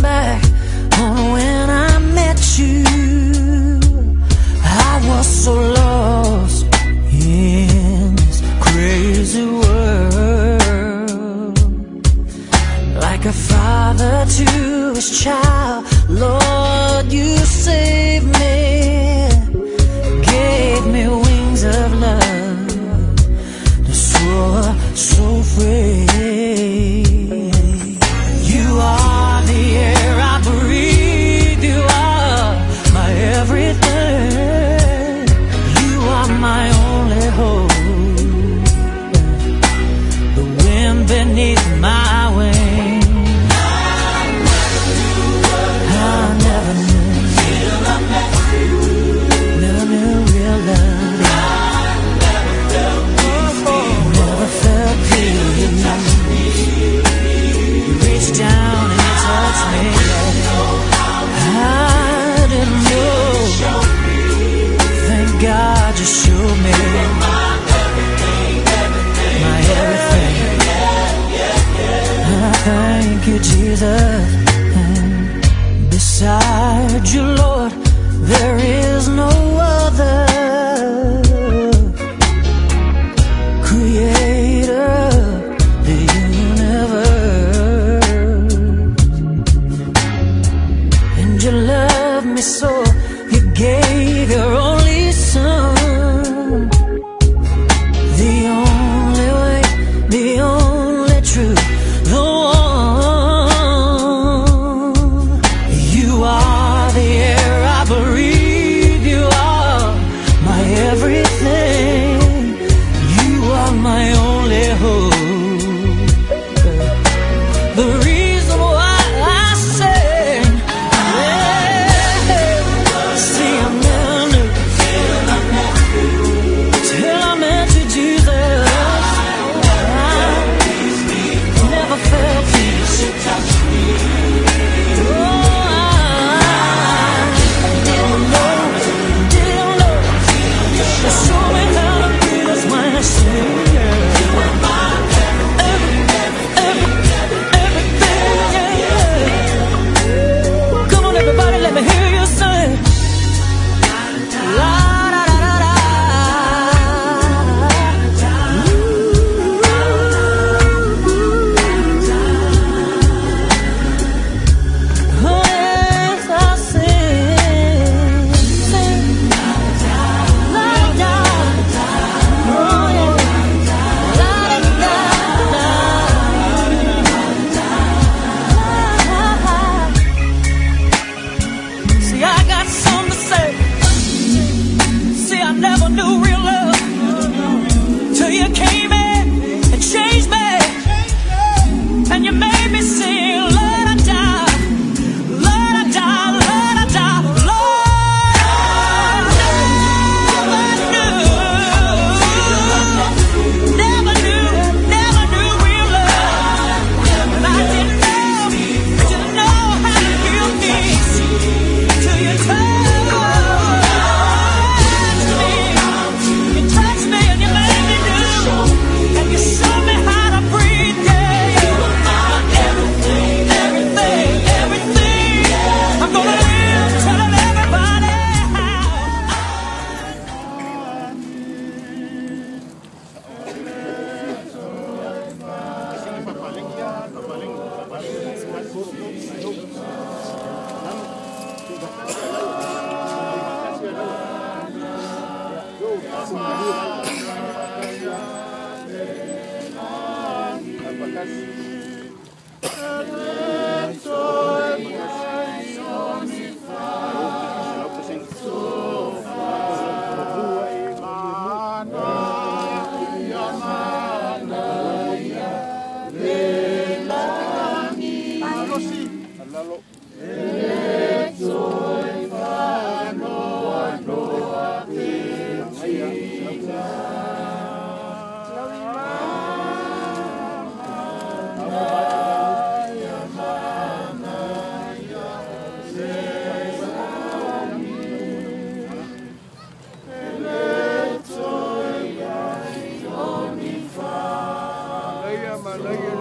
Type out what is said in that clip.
back on when I met you, I was so lost in this crazy world. Like a father to his child, Lord, you saved me, gave me wings of love to soar so free. You are the air I breathe, you are my everything, you are my only hope, the wind beneath my wings. I never knew, never knew real love. Never felt peace. You reached down and you touched me. I didn't know. Thank God you showed me my everything. I thank you, Jesus. Beside you, Lord, there is no other. Creator of the universe, and you love me so you gave your only son. The only way, the only truth, the one. You are the air I breathe, you are my everything, you are my only hope. The reason why I sing, see, I never knew till I met you, Jesus. I never felt peace. Didn't know. Show me how to breathe, that's why I sing. Come on, everybody, let me hear you sing. La da da da da. Oh yes, I sing, sing. La da. Oh yeah. La da da da. See, I got something to say. See, I never knew real love till you came in and changed me, and you made me sing. Lord, I die, Lord, I die, Lord, I die, Lord, I never knew real love, and I didn't know how to feel peace till you touched me. You touched me and you made me new, and you showed me how to breathe. Yeah, you are my everything, everything, everything. I'm gonna live telling everybody how. Malaya